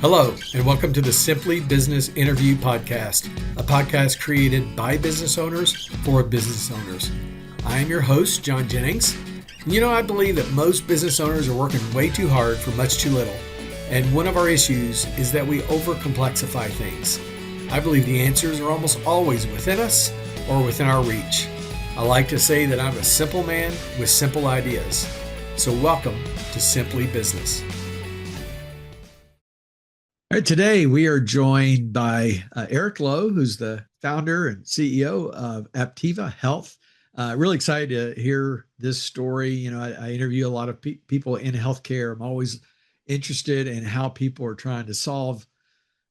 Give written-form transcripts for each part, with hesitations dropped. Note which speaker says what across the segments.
Speaker 1: Hello, and welcome to the Simply Business Interview Podcast, a podcast created by business owners for business owners. I am your host, John Jennings. And I believe that most business owners are working way too hard for much too little. And one of our issues is that we overcomplexify things. I believe the answers are almost always within us or within our reach. I like to say that I'm a simple man with simple ideas. So welcome to Simply Business. All right, today we are joined by Eric Lowe, who's the founder and CEO of Aptiva Health. Really excited to hear this story. I interview a lot of people in healthcare. I'm always interested in how people are trying to solve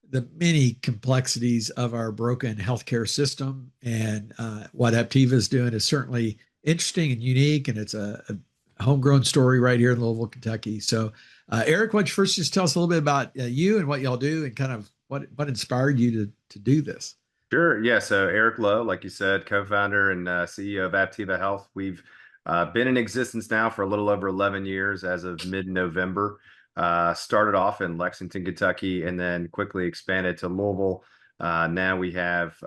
Speaker 1: the many complexities of our broken healthcare system. And what Aptiva is doing is certainly interesting and unique, and it's a homegrown story right here in Louisville, Kentucky. So Eric, why don't you first just tell us a little bit about you and what y'all do and kind of what inspired you to do this?
Speaker 2: Sure. Yeah. So Eric Lowe, like you said, co-founder and CEO of Aptiva Health. We've been in existence now for a little over 11 years as of mid-November. Started off in Lexington, Kentucky, and then quickly expanded to Louisville. Now we have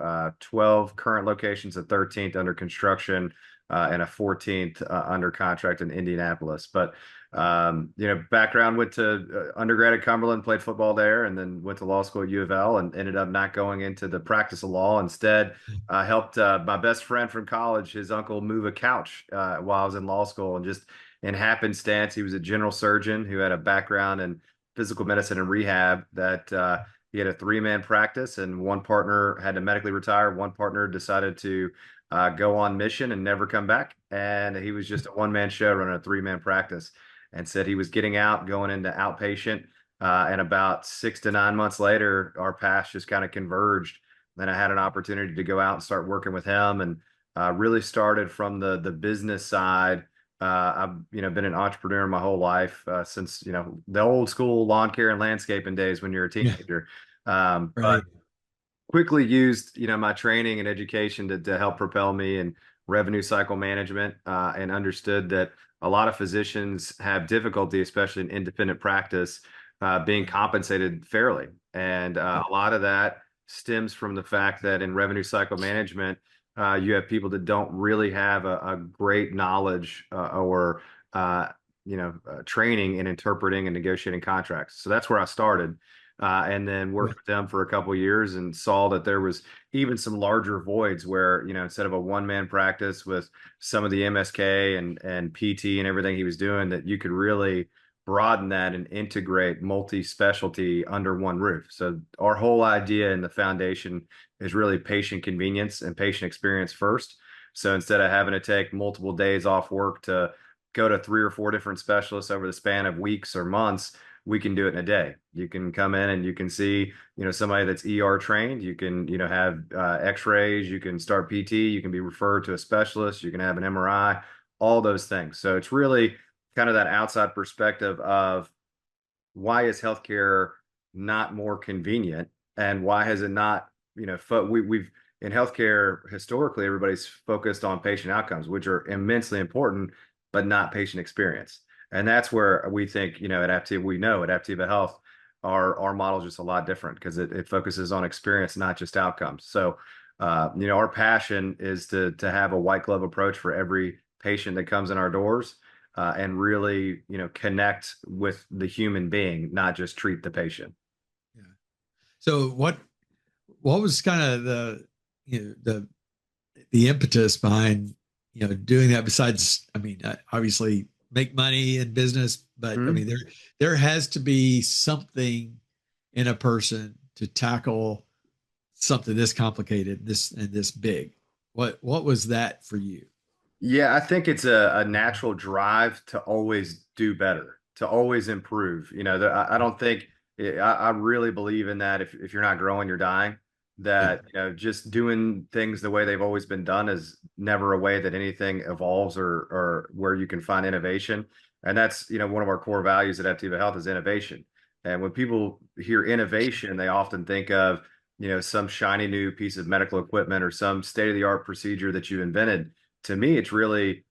Speaker 2: 12 current locations, a 13th under construction, and a 14th under contract in Indianapolis. But background, went to undergrad at Cumberland, played football there, and then went to law school at U of L and ended up not going into the practice of law. Instead, helped my best friend from college, his uncle, move a couch while I was in law school. And just in happenstance, he was a general surgeon who had a background in physical medicine and rehab that he had a three-man practice, and one partner had to medically retire. One partner decided to go on mission and never come back. And he was just a one-man show running a three-man practice, and said he was getting out, going into outpatient. And about 6 to 9 months later, our paths just kind of converged. Then I had an opportunity to go out and start working with him, and really started from the business side. I've been an entrepreneur my whole life since the old school lawn care and landscaping days when you're a teenager.
Speaker 1: Right.
Speaker 2: But quickly used my training and education to help propel me in revenue cycle management, and understood that a lot of physicians have difficulty, especially in independent practice, being compensated fairly. And a lot of that stems from the fact that in revenue cycle management, you have people that don't really have a great knowledge or training in interpreting and negotiating contracts. So that's where I started. And then worked with them for a couple of years and saw that there was even some larger voids where, instead of a one-man practice with some of the MSK and PT and everything he was doing, that you could really broaden that and integrate multi-specialty under one roof. So our whole idea in the foundation is really patient convenience and patient experience first. So instead of having to take multiple days off work to go to 3 or 4 different specialists over the span of weeks or months, we can do it in a day. You can come in and you can see, somebody that's ER trained. You can, have x-rays, you can start PT, you can be referred to a specialist, you can have an MRI, all those things. So it's really kind of that outside perspective of why is healthcare not more convenient, and why has it not, we've in healthcare historically, everybody's focused on patient outcomes, which are immensely important, but not patient experience. And that's where we think, at Aptiva Health, our model is just a lot different because it focuses on experience, not just outcomes. So, our passion is to have a white glove approach for every patient that comes in our doors, and really, connect with the human being, not just treat the patient.
Speaker 1: Yeah. So what was kind of the impetus behind, doing that besides, obviously make money in business, but there has to be something in a person to tackle something this complicated, this big. What was that for you?
Speaker 2: Yeah, I think it's a natural drive to always do better, to always improve. I don't think I really believe in that. If you're not growing, you're dying. That just doing things the way they've always been done is never a way that anything evolves or where you can find innovation. And that's one of our core values at Aptiva Health is innovation. And when people hear innovation, they often think of some shiny new piece of medical equipment or some state-of-the-art procedure that you invented. To me, it's really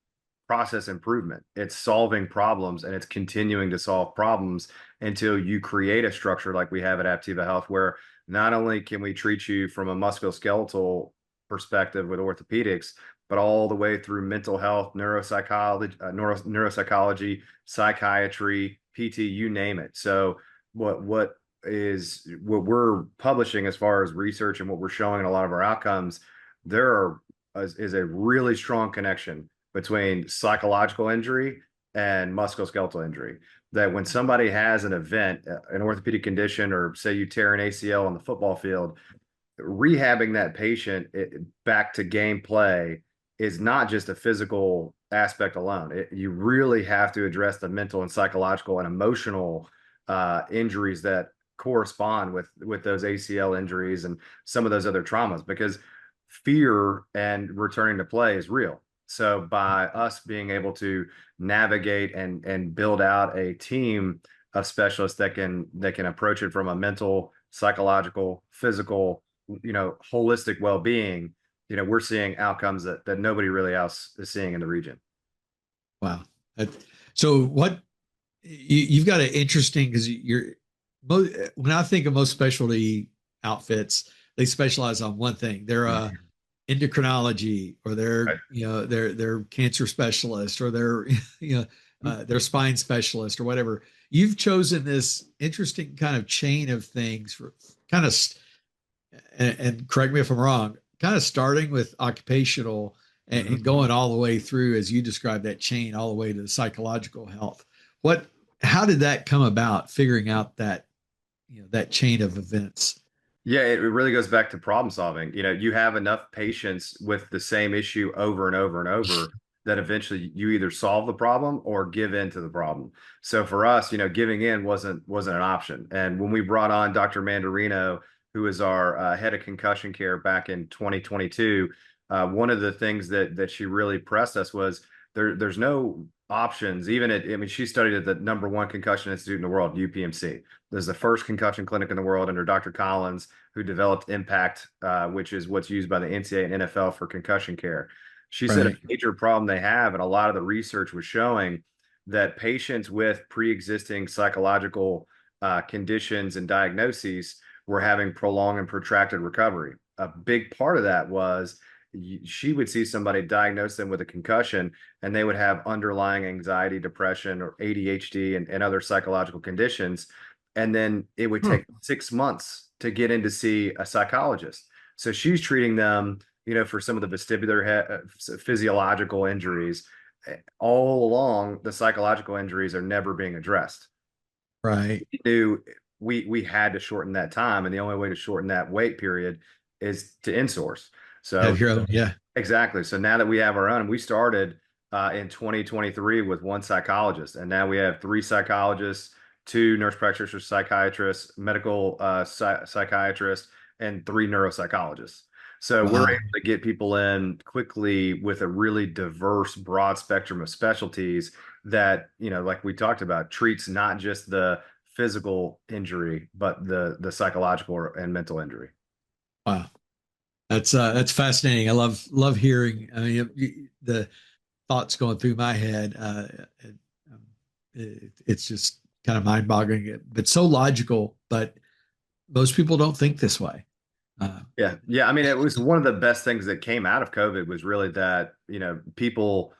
Speaker 2: process improvement. It's solving problems, and it's continuing to solve problems until you create a structure like we have at Aptiva Health, where not only can we treat you from a musculoskeletal perspective with orthopedics, but all the way through mental health, neuropsychology, psychiatry, PT, you name it. So what we're publishing as far as research and what we're showing in a lot of our outcomes, is a really strong connection between psychological injury and musculoskeletal injury. That when somebody has an event, an orthopedic condition, or say you tear an ACL on the football field, rehabbing that patient back to gameplay is not just a physical aspect alone. You really have to address the mental and psychological and emotional injuries that correspond with those ACL injuries and some of those other traumas, because fear and returning to play is real. So by us being able to navigate and build out a team of specialists that can approach it from a mental, psychological, physical, holistic well-being, we're seeing outcomes that nobody really else is seeing in the region.
Speaker 1: Wow. So what you've got an interesting, because when I think of most specialty outfits, they specialize on one thing. They're endocrinology, or they're
Speaker 2: Right.
Speaker 1: they're cancer specialist, or they're they're spine specialist, or whatever. You've chosen this interesting kind of chain of things for kind of, and correct me if I'm wrong, kind of starting with occupational and going all the way through, as you described, that chain all the way to the psychological health. How did that come about? Figuring out that that chain of events.
Speaker 2: Yeah, it really goes back to problem solving. You have enough patients with the same issue over and over and over that eventually you either solve the problem or give in to the problem. So for us, giving in wasn't an option. And when we brought on Dr. Mandarino, who is our head of concussion care back in 2022, one of the things that she really pressed us was there's no options. She studied at the #1 concussion institute in the world, UPMC. There's the first concussion clinic in the world under Dr. Collins, who developed Impact, which is what's used by the NCAA and NFL for concussion care. She said a
Speaker 1: Right.
Speaker 2: major problem they have, and a lot of the research was showing that patients with pre-existing psychological conditions and diagnoses were having prolonged and protracted recovery. A big part of that was she would see somebody, diagnose them with a concussion, and they would have underlying anxiety, depression, or ADHD and other psychological conditions. And then it would take 6 months to get in to see a psychologist. So she's treating them, for some of the vestibular physiological injuries. All along, the psychological injuries are never being addressed.
Speaker 1: Right.
Speaker 2: We knew we had to shorten that time, and the only way to shorten that wait period is to insource. So
Speaker 1: Have your own. Yeah.
Speaker 2: exactly. So now that we have our own, we started in 2023 with one psychologist, and now we have 3 psychologists, 2 nurse practitioners, psychiatrists, medical psychiatrists, and 3 neuropsychologists. So we're
Speaker 1: Wow.
Speaker 2: able to get people in quickly with a really diverse, broad spectrum of specialties that, like we talked about, treats not just the physical injury, but the psychological and mental injury.
Speaker 1: Wow. That's fascinating. I love hearing. I mean, the thoughts going through my head. Um, it's just kind of mind-boggling, but so logical. But most people don't think this way. Uh,
Speaker 2: Yeah. Yeah. I mean, it was one of the best things that came out of COVID was really that, people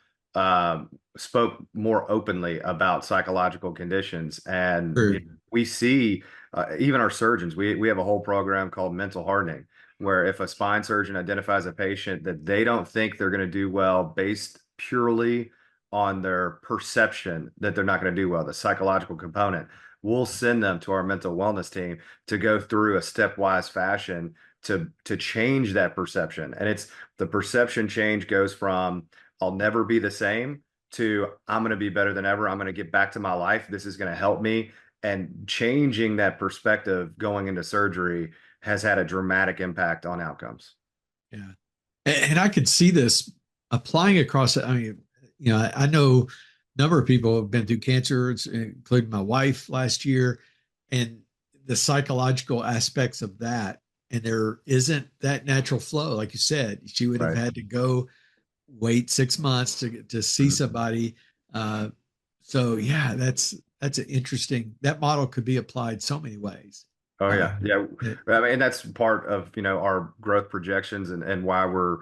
Speaker 2: spoke more openly about psychological conditions. And
Speaker 1: True.
Speaker 2: we see even our surgeons, we have a whole program called mental hardening, where if a spine surgeon identifies a patient that they don't think they're going to do well based purely on their perception that they're not going to do well, the psychological component, we'll send them to our mental wellness team to go through a stepwise fashion to change that perception. And it's the perception change goes from I'll never be the same to I'm going to be better than ever. I'm going to get back to my life. This is going to help me. And changing that perspective going into surgery has had a dramatic impact on outcomes.
Speaker 1: Yeah. And I could see this applying across. I mean, I know a number of people have been through cancer, including my wife last year, and the psychological aspects of that. And there isn't that natural flow. Like you said, she would have
Speaker 2: Right.
Speaker 1: had to go wait 6 months to see somebody. Uh, so yeah, that's an interesting, that model could be applied so many ways.
Speaker 2: Oh
Speaker 1: Uh,
Speaker 2: yeah, yeah.
Speaker 1: it-
Speaker 2: I mean, that's part of, our growth projections and why we're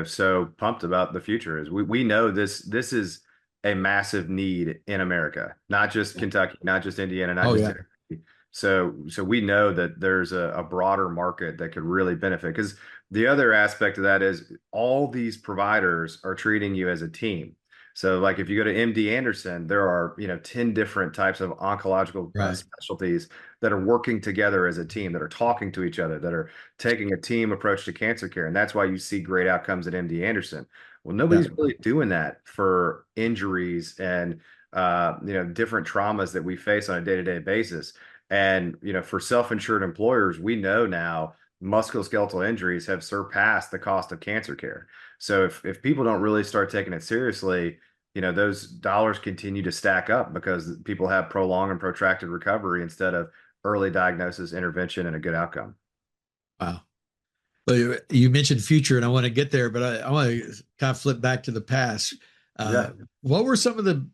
Speaker 2: so pumped about the future is we know this is a massive need in America, not just Kentucky, not just Indiana, not
Speaker 1: oh
Speaker 2: just
Speaker 1: yeah,
Speaker 2: Tennessee. So we know that there's a broader market that could really benefit, because the other aspect of that is all these providers are treating you as a team. So like if you go to MD Anderson, there are, 10 different types of oncological
Speaker 1: right.
Speaker 2: specialties that are working together as a team, that are talking to each other, that are taking a team approach to cancer care. And that's why you see great outcomes at MD Anderson. Well,
Speaker 1: Yeah,
Speaker 2: nobody's really doing that for injuries and different traumas that we face on a day-to-day basis. And for self-insured employers, we know now musculoskeletal injuries have surpassed the cost of cancer care. So if people don't really start taking it seriously, those dollars continue to stack up because people have prolonged and protracted recovery instead of early diagnosis, intervention, and a good outcome.
Speaker 1: wow. But you mentioned future, and I want to get there, but I want to kind of flip back to the past. Uh,
Speaker 2: Yeah.
Speaker 1: what were some of the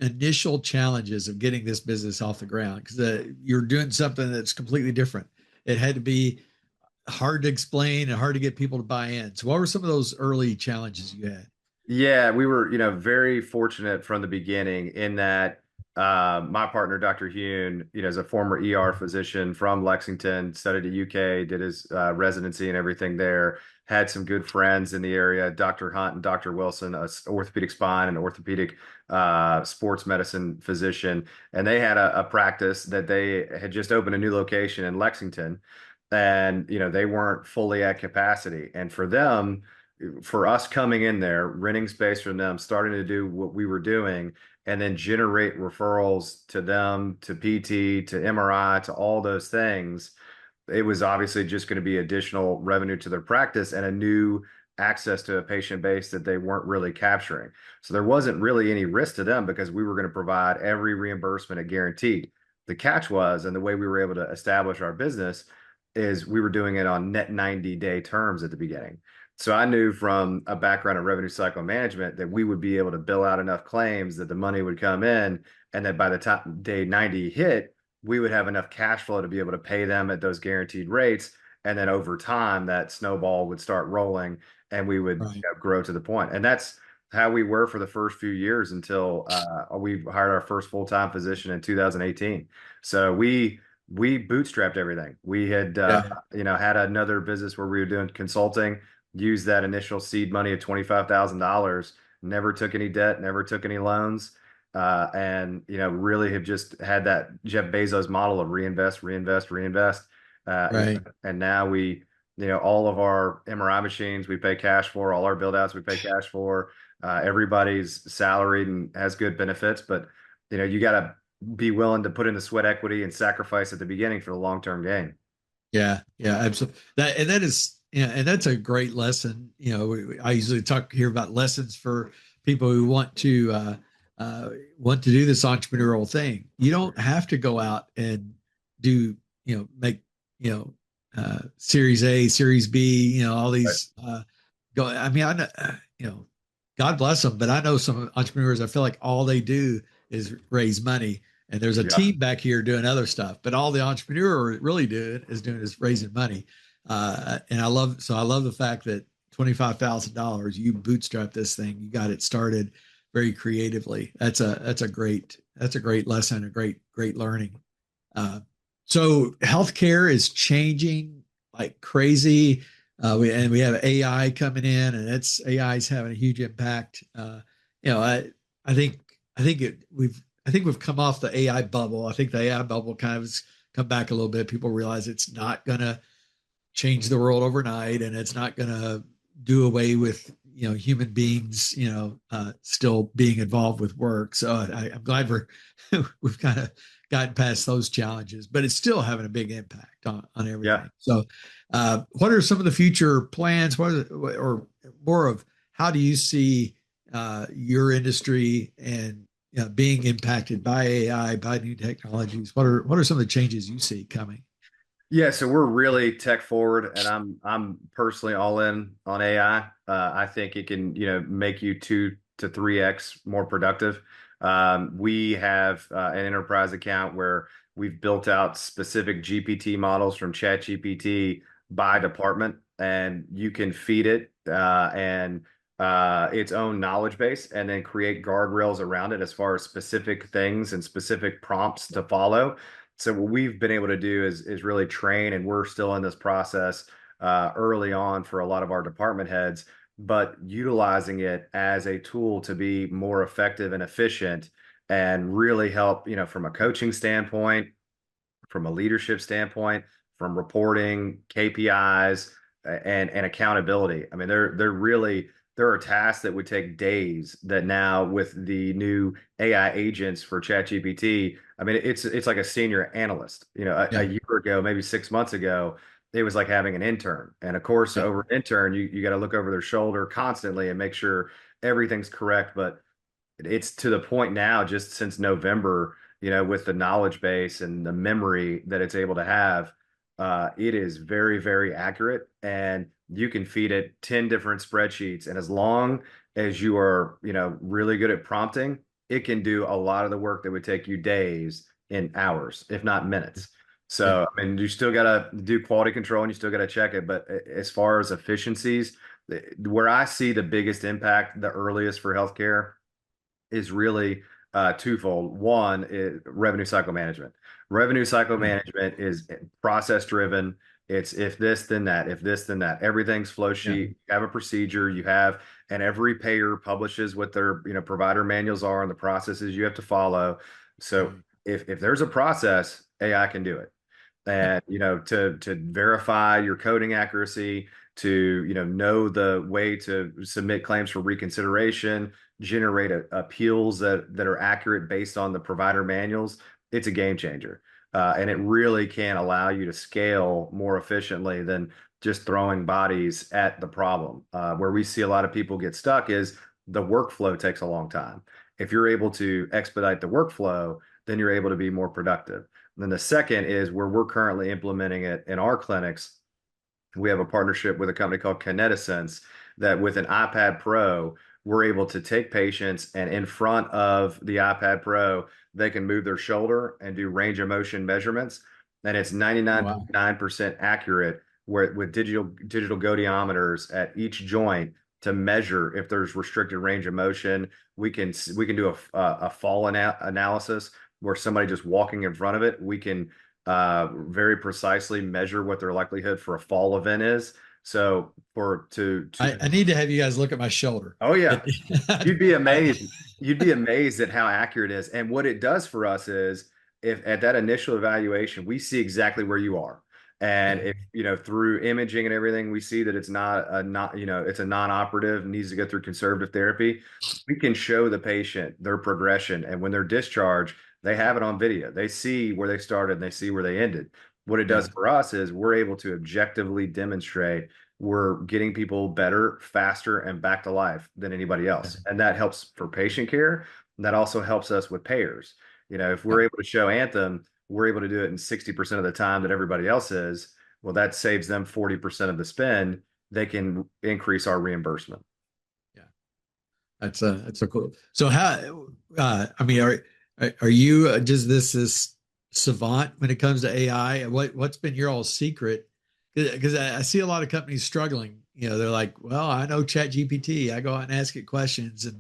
Speaker 1: initial challenges of getting this business off the ground? Because you're doing something that's completely different. It had to be hard to explain and hard to get people to buy in. So, what were some of those early challenges you had?
Speaker 2: Yeah, we were, very fortunate from the beginning in that my partner, Dr. Hune, is a former ER physician from Lexington, studied at UK, did his residency and everything there, had some good friends in the area, Dr. Hunt and Dr. Wilson, a orthopedic spine and orthopedic sports medicine physician. And they had a practice that they had just opened a new location in Lexington. And, they weren't fully at capacity. And for us coming in there, renting space from them, starting to do what we were doing, and then generate referrals to them, to PT, to MRI, to all those things, it was obviously just going to be additional revenue to their practice and a new access to a patient base that they weren't really capturing. So there wasn't really any risk to them because we were going to provide every reimbursement at guaranteed. The catch was, and the way we were able to establish our business is we were doing it on net 90-day terms at the beginning. So I knew from a background in revenue cycle management that we would be able to bill out enough claims that the money would come in, and that by the time day 90 hit, we would have enough cash flow to be able to pay them at those guaranteed rates. And then over time, that snowball would start rolling and we would
Speaker 1: Right,
Speaker 2: grow to the point. And that's how we were for the first few years until we hired our first full-time physician in 2018. So we bootstrapped everything. We had
Speaker 1: yeah,
Speaker 2: had another business where we were doing consulting, used that initial seed money of $25,000, never took any debt, never took any loans, and really have just had that Jeff Bezos model of reinvest, reinvest, reinvest.
Speaker 1: right,
Speaker 2: And now all of our MRI machines we pay cash for, all our build outs we pay cash for. Everybody's salaried and has good benefits, but you got to be willing to put in the sweat equity and sacrifice at the beginning for the long term gain.
Speaker 1: yeah, yeah, absolutely. That is, yeah, and that's a great lesson. I usually talk here about lessons for people who want to do this entrepreneurial thing. You don't have to go out and do, make, Series A, Series B, all
Speaker 2: Right.
Speaker 1: these. Go. I mean, I know, God bless them, but I know some entrepreneurs. I feel like all they do is raise money, and there's a
Speaker 2: Yeah.
Speaker 1: team back here doing other stuff. But all the entrepreneur really doing is raising money. And I love the fact that $25,000 you bootstrap this thing, you got it started very creatively. That's a great lesson, a great learning. Uh, so healthcare is changing like crazy. We have AI coming in, and AI is having a huge impact. You know, I think I think we've come off the AI bubble. I think the AI bubble kind of has come back a little bit. People realize it's not going to change the world overnight, and it's not going to do away with human beings still being involved with work. So I'm glad we've kind of gotten past those challenges, but it's still having a big impact on
Speaker 2: Yeah.
Speaker 1: everything. So what are some of the future plans? Or more of how do you see your industry and being impacted by AI, by new technologies? What are some of the changes you see coming?
Speaker 2: Yeah, so we're really tech forward, and I'm personally all in on AI. I think it can, make you 2 to 3x more productive. We have an enterprise account where we've built out specific GPT models from ChatGPT by department, and you can feed it and its own knowledge base, and then create guardrails around it as far as specific things and specific prompts to follow. So what we've been able to do is really train, and we're still in this process early on for a lot of our department heads, but utilizing it as a tool to be more effective and efficient and really help, from a coaching standpoint, from a leadership standpoint, from reporting, KPIs, and accountability. I mean, there are tasks that would take days that now with the new AI agents for ChatGPT, I mean, it's like a senior analyst. A
Speaker 1: Yeah.
Speaker 2: year ago, maybe 6 months ago, it was like having an intern. And of course,
Speaker 1: Yeah.
Speaker 2: over an intern, you got to look over their shoulder constantly and make sure everything's correct. But it's to the point now, just since November, with the knowledge base and the memory that it's able to have, it is very, very accurate. And you can feed it 10 different spreadsheets. And as long as you are, really good at prompting, it can do a lot of the work that would take you days in hours, if not minutes.
Speaker 1: Yeah.
Speaker 2: So, I mean, you still got to do quality control and you still got to check it. But as far as efficiencies, where I see the biggest impact, the earliest for healthcare, is really twofold. One is revenue cycle management. Revenue cycle management is process driven. It's if this, then that, if this, then that. Everything's flow
Speaker 1: Yeah.
Speaker 2: sheet. You have a procedure, and every payer publishes what their, provider manuals are and the processes you have to follow. So if there's a process, AI can do it.
Speaker 1: Yep.
Speaker 2: And, to verify your coding accuracy, to, know the way to submit claims for reconsideration, generate appeals that are accurate based on the provider manuals, it's a game changer. And it really can allow you to scale more efficiently than just throwing bodies at the problem. Where we see a lot of people get stuck is the workflow takes a long time. If you're able to expedite the workflow, then you're able to be more productive. And then the second is where we're currently implementing it in our clinics. We have a partnership with a company called Kinetisense that with an iPad Pro, we're able to take patients, and in front of the iPad Pro, they can move their shoulder and do range of motion measurements. And it's
Speaker 1: Wow.
Speaker 2: 99.9% accurate with digital goniometers at each joint to measure if there's restricted range of motion. We can do a fall analysis where somebody just walking in front of it, we can very precisely measure what their likelihood for a fall event is. So
Speaker 1: I need to have you guys look at my shoulder.
Speaker 2: oh yeah, you'd be
Speaker 1: I,
Speaker 2: amazed. You'd be amazed at how accurate it is. And what it does for us is if at that initial evaluation, we see exactly where you are. And
Speaker 1: yeah.
Speaker 2: if, through imaging and everything, we see that it's it's a non-operative, needs to go through conservative therapy. We can show the patient their progression. And when they're discharged, they have it on video. They see where they started and they see where they ended. What it does
Speaker 1: Yeah.
Speaker 2: for us is we're able to objectively demonstrate we're getting people better, faster, and back to life than anybody
Speaker 1: Yeah.
Speaker 2: else. And that helps for patient care. And that also helps us with payers. If
Speaker 1: Yeah.
Speaker 2: we're able to show Anthem, we're able to do it in 60% of the time that everybody else is. Well, that saves them 40% of the spend. They can increase our reimbursement.
Speaker 1: Yeah. That's a cool. So how, I mean, are you just this savant when it comes to AI? What's been your all secret? Because I see a lot of companies struggling. They're like, well, I know Chat GPT. I go out and ask it questions,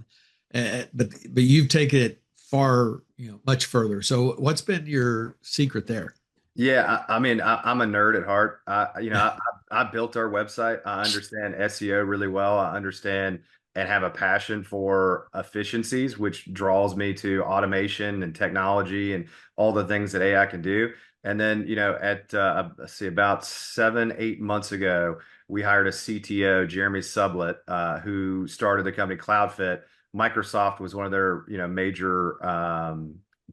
Speaker 1: but you've taken it far, much further. So what's been your secret there?
Speaker 2: Yeah, I mean, I'm a nerd at heart. I built our website. I understand SEO really well. I understand and have a passion for efficiencies, which draws me to automation and technology and all the things that AI can do. And then, at let's see, about 7, 8 months ago, we hired a CTO, Jeremy Sublett, who started the company CloudFit. Microsoft was one of their, major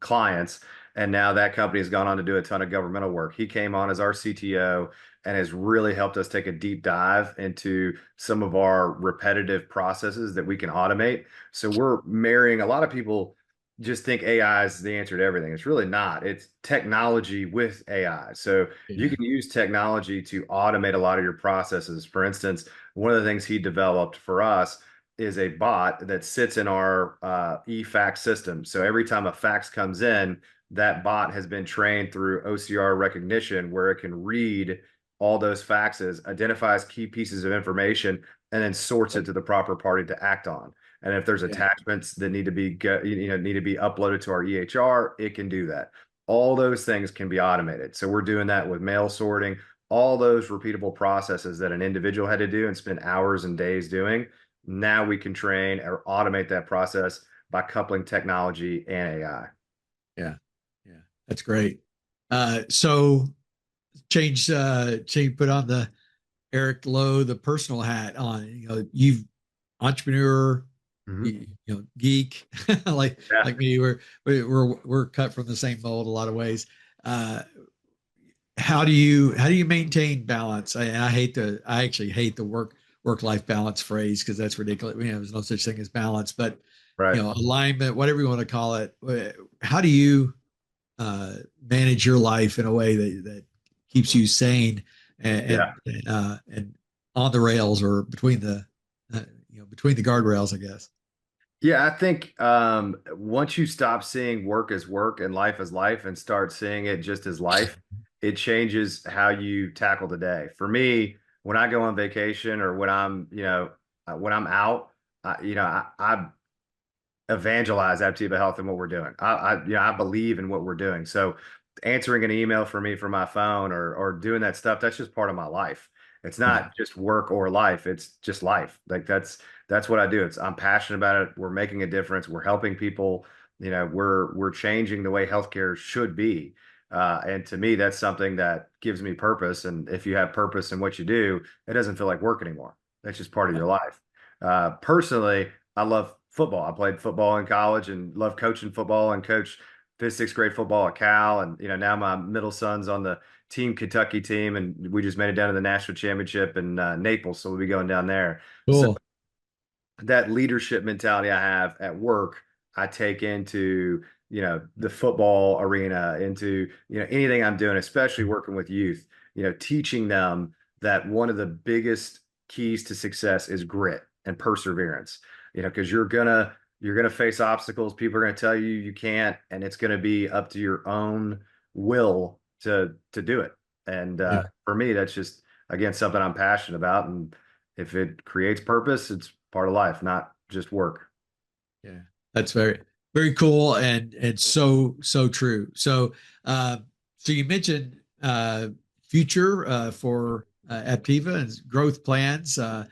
Speaker 2: clients. And now that company has gone on to do a ton of governmental work. He came on as our CTO and has really helped us take a deep dive into some of our repetitive processes that we can automate. So we're marrying, a lot of people just think AI is the answer to everything. It's really not. It's technology with AI. So you
Speaker 1: Yeah.
Speaker 2: can use technology to automate a lot of your processes. For instance, one of the things he developed for us is a bot that sits in our e-fax system. So every time a fax comes in, that bot has been trained through OCR recognition where it can read all those faxes, identifies key pieces of information, and then sorts it to the proper party to act on. And if there's
Speaker 1: Yeah.
Speaker 2: attachments that need to be need to be uploaded to our EHR, it can do that. All those things can be automated. So we're doing that with mail sorting, all those repeatable processes that an individual had to do and spend hours and days doing. Now we can train or automate that process by coupling technology and AI.
Speaker 1: Yeah. Yeah. That's great. So change, put on the Eric Lowe, the personal hat on. You've entrepreneur,
Speaker 2: Mhm.
Speaker 1: geek,
Speaker 2: Yeah.
Speaker 1: like me. We're cut from the same mold a lot of ways. Uh, how do you maintain balance? I actually hate the work life balance phrase because that's ridiculous. There's no such thing as balance, but
Speaker 2: Right.
Speaker 1: alignment, whatever you want to call it. How do you manage your life in a way that keeps you sane
Speaker 2: Yeah.
Speaker 1: and on the rails or between the guardrails, I guess.
Speaker 2: Yeah, I think once you stop seeing work as work and life as life and start seeing it just as life, it changes how you tackle the day. For me, when I go on vacation or when I'm out, I evangelize Aptiva Health and what we're doing. I believe in what we're doing. So answering an email for me from my phone or doing that stuff, that's just part of my life. It's
Speaker 1: Yeah,
Speaker 2: not just work or life. It's just life. Like that's what I do. I'm passionate about it. We're making a difference. We're helping people. We're changing the way healthcare should be. And to me, that's something that gives me purpose. And if you have purpose in what you do, it doesn't feel like work anymore. That's just part of your life. Personally, I love football. I played football in college and love coaching football and coach fifth, sixth grade football at Cal. And, now my middle son's on the team Kentucky team, and we just made it down to the national championship in Naples. So we'll be going down there. So
Speaker 1: cool.
Speaker 2: that leadership mentality I have at work, I take into, the football arena, into, anything I'm doing, especially working with youth, teaching them that one of the biggest keys to success is grit and perseverance, because you're gonna face obstacles. People are gonna tell you you can't, and it's gonna be up to your own will to do it. And
Speaker 1: Yeah,
Speaker 2: for me, that's just again something I'm passionate about. And if it creates purpose, it's part of life, not just work.
Speaker 1: yeah, that's very very cool and so true. So you mentioned future for Aptiva and growth plans. I'm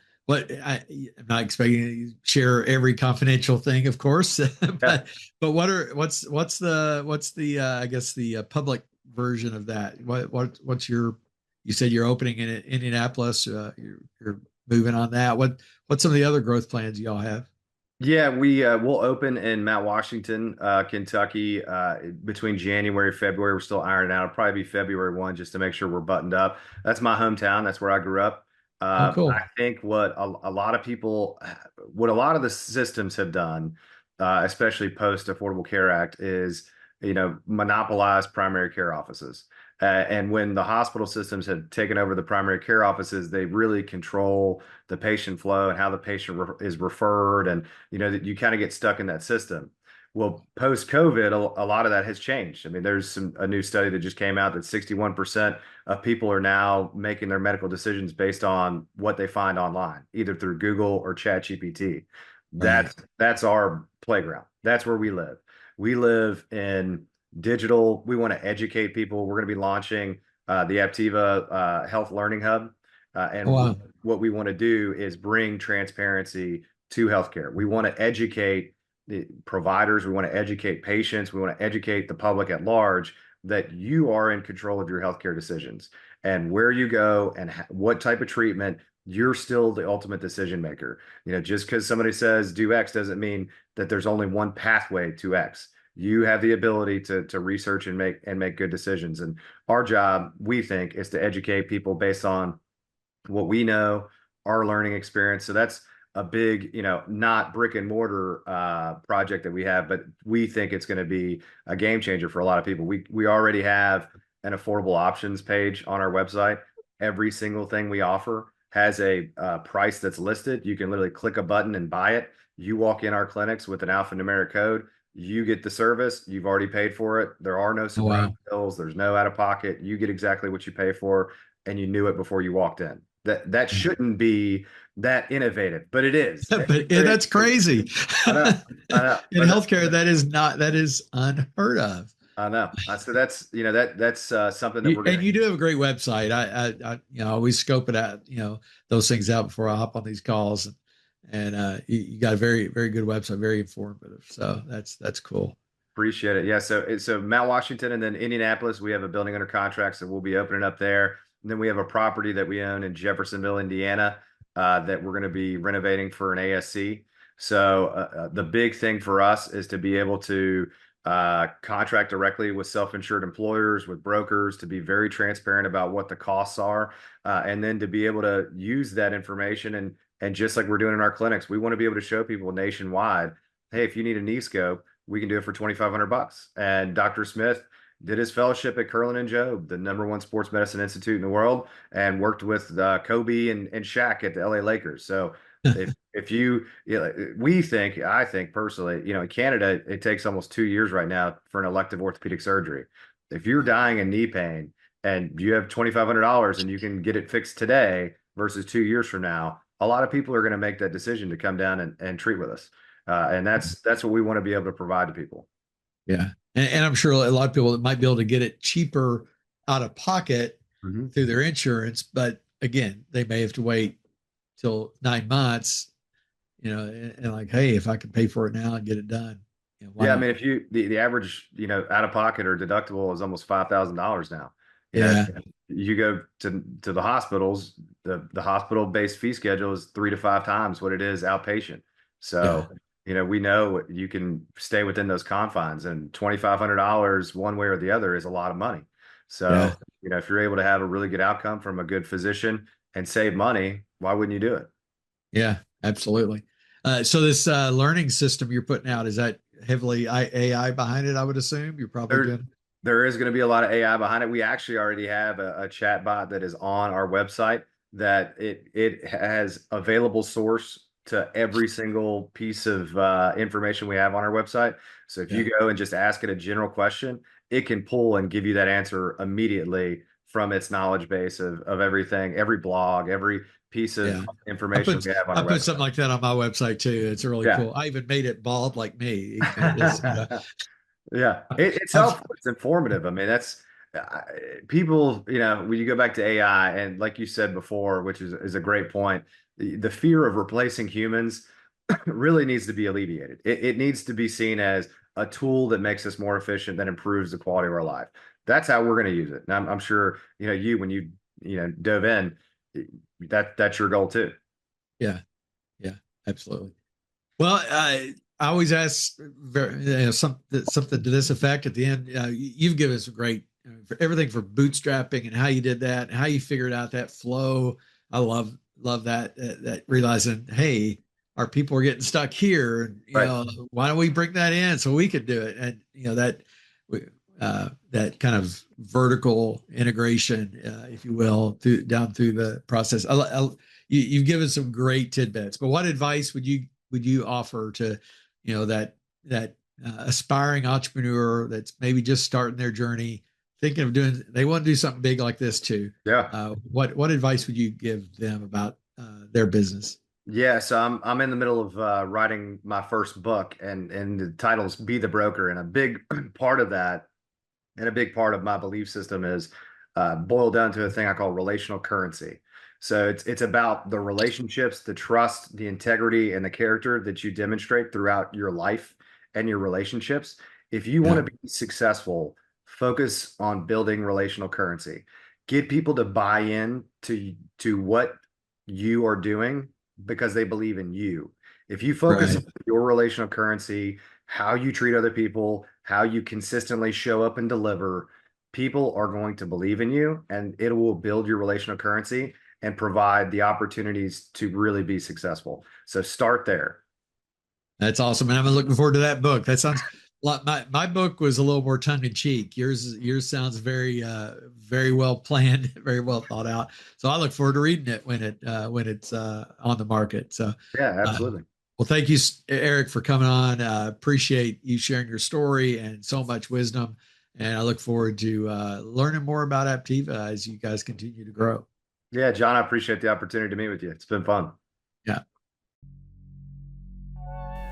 Speaker 1: not expecting you to share every confidential thing, of course,
Speaker 2: Yeah.
Speaker 1: but what's the I guess the public version of that? What's your you said you're opening in Indianapolis. You're moving on that. What's some of the other growth plans y'all have?
Speaker 2: Yeah, we'll open in Mount Washington, Kentucky, between January, February. We're still ironing out. It'll probably be February 1 just to make sure we're buttoned up. That's my hometown. That's where I grew up.
Speaker 1: Oh,
Speaker 2: I
Speaker 1: cool.
Speaker 2: think a lot of people, what a lot of the systems have done, especially post Affordable Care Act, is monopolize primary care offices. And when the hospital systems have taken over the primary care offices, they really control the patient flow and how the patient is referred, and that you kind of get stuck in that system. Well, post COVID, a lot of that has changed. I mean, there's a new study that just came out that 61% of people are now making their medical decisions based on what they find online, either through Google or ChatGPT.
Speaker 1: Right.
Speaker 2: That's our playground. That's where we live. We live in digital. We want to educate people. We're going to be launching the Aptiva Health Learning Hub.
Speaker 1: Oh,
Speaker 2: And
Speaker 1: wow.
Speaker 2: what we want to do is bring transparency to healthcare. We want to educate the providers. We want to educate patients. We want to educate the public at large that you are in control of your healthcare decisions and where you go and what type of treatment. You're still the ultimate decision maker. Just because somebody says do X doesn't mean that there's only one pathway to X. You have the ability to research and make good decisions. And our job, we think, is to educate people based on what we know, our learning experience. So that's a big, not brick and mortar project that we have, but we think it's going to be a game changer for a lot of people. We already have an affordable options page on our website. Every single thing we offer has a price that's listed. You can literally click a button and buy it. You walk in our clinics with an alphanumeric code. You get the service. You've already paid for it. There are no
Speaker 1: Oh,
Speaker 2: surprise
Speaker 1: wow.
Speaker 2: bills. There's no out of pocket. You get exactly what you pay for, and you knew it before you walked in. That
Speaker 1: Yeah.
Speaker 2: shouldn't be that innovative, but it is.
Speaker 1: But yeah, that's crazy.
Speaker 2: I know, I know,
Speaker 1: In healthcare, that is unheard of.
Speaker 2: I know. So that's that's something that
Speaker 1: You,
Speaker 2: we're
Speaker 1: and
Speaker 2: gonna.
Speaker 1: you do have a great website. I always scope it out, those things out before I hop on these calls, and you got a very, very good website, very informative. So that's cool.
Speaker 2: Appreciate it. Yeah. So Mount Washington and then Indianapolis, we have a building under contract, so we'll be opening up there. And then we have a property that we own in Jeffersonville, Indiana, that we're going to be renovating for an ASC. So the big thing for us is to be able to contract directly with self-insured employers, with brokers, to be very transparent about what the costs are, and then to be able to use that information and just like we're doing in our clinics, we want to be able to show people nationwide, hey, if you need a knee scope, we can do it for $2,500. And Dr. Smith did his fellowship at Curlin and Job, the #1 sports medicine institute in the world, and worked with Kobe and Shaq at the LA Lakers. So if you, I think personally, in Canada, it takes almost 2 years right now for an elective orthopedic surgery. If you're dying in knee pain and you have $2,500 and you can get it fixed today versus 2 years from now, a lot of people are going to make that decision to come down and treat with us. And that's what we want to be able to provide to people.
Speaker 1: Yeah. And I'm sure a lot of people might be able to get it cheaper out of pocket
Speaker 2: Mm-hmm.
Speaker 1: through their insurance. But again, they may have to wait till 9 months, and like, hey, if I can pay for it now and get it done, why
Speaker 2: Yeah, I
Speaker 1: not?
Speaker 2: mean, if the average, out of pocket or deductible is almost $5,000 now.
Speaker 1: Yeah.
Speaker 2: You go to the hospitals, the hospital-based fee schedule is 3 to 5 times what it is outpatient.
Speaker 1: Yeah.
Speaker 2: So, we know you can stay within those confines, and $2,500 one way or the other is a lot of money.
Speaker 1: Yeah.
Speaker 2: So, if you're able to have a really good outcome from a good physician and save money, why wouldn't you do it?
Speaker 1: Yeah. Absolutely. So this learning system you're putting out, is that heavily AI behind it? I would assume you're probably
Speaker 2: There,
Speaker 1: doing.
Speaker 2: there is going to be a lot of AI behind it. We actually already have a chat bot that is on our website that it has available source to every single piece of information we have on our website. So if
Speaker 1: Yeah.
Speaker 2: you go and just ask it a general question, it can pull and give you that answer immediately from its knowledge base of everything, every blog, every piece of
Speaker 1: Yeah. I
Speaker 2: information
Speaker 1: put
Speaker 2: we have on
Speaker 1: I
Speaker 2: our
Speaker 1: put something
Speaker 2: website.
Speaker 1: like that on my website too. It's really
Speaker 2: Yeah.
Speaker 1: cool. I even made it bald like me. You can just,
Speaker 2: Yeah, it's
Speaker 1: I've
Speaker 2: helpful. It's informative. I mean, that's uh, people, when you go back to AI and like you said before, which is a great point, the fear of replacing humans really needs to be alleviated. It needs to be seen as a tool that makes us more efficient, that improves the quality of our life. That's how we're going to use it. And I'm sure, when you dove in, that's your goal too.
Speaker 1: yeah, yeah, absolutely. Well, I always ask something to this effect at the end. You've given us a great for everything for bootstrapping and how you did that, and how you figured out that flow. I love that realizing, hey, our people are getting stuck here, and
Speaker 2: Right.
Speaker 1: why don't we bring that in so we could do it? And that kind of vertical integration, if you will, down through the process. You've given some great tidbits, but what advice would you offer to that aspiring entrepreneur that's maybe just starting their journey, thinking of they want to do something big like this too?
Speaker 2: Yeah.
Speaker 1: What advice would you give them about their business?
Speaker 2: Yeah, so I'm in the middle of writing my first book, and the title's "Be the Broker," and a big part of that, and a big part of my belief system is boiled down to a thing I call relational currency. So it's about the relationships, the trust, the integrity, and the character that you demonstrate throughout your life and your relationships. If you want
Speaker 1: Yeah,
Speaker 2: to be successful, focus on building relational currency. Get people to buy in to what you are doing because they believe in you. If you focus
Speaker 1: right.
Speaker 2: on your relational currency, how you treat other people, how you consistently show up and deliver, people are going to believe in you, and it will build your relational currency and provide the opportunities to really be successful. So start there.
Speaker 1: That's awesome, and I'm looking forward to that book. That sounds My book was a little more tongue in cheek. Yours sounds very well planned, very well thought out. So I look forward to reading it when it's on the market. So
Speaker 2: Yeah,
Speaker 1: uh,
Speaker 2: absolutely.
Speaker 1: well, thank you, Eric, for coming on. Appreciate you sharing your story and so much wisdom. And I look forward to learning more about Aptiva as you guys continue to grow.
Speaker 2: Yeah, John, I appreciate the opportunity to meet with you. It's been fun.
Speaker 1: Yeah.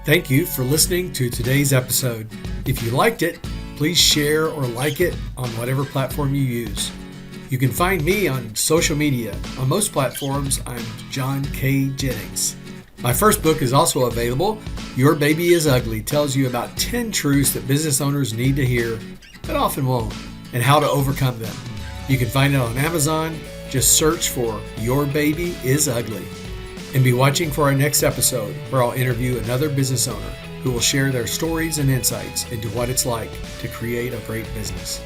Speaker 3: Thank you for listening to today's episode. If you liked it, please share or like it on whatever platform you use. You can find me on social media. On most platforms, I'm John K. Jennings. My first book is also available. Your Baby is Ugly tells you about 10 truths that business owners need to hear, but often won't, and how to overcome them. You can find it on Amazon. Just search for Your Baby is Ugly. And be watching for our next episode, where I'll interview another business owner who will share their stories and insights into what it's like to create a great business.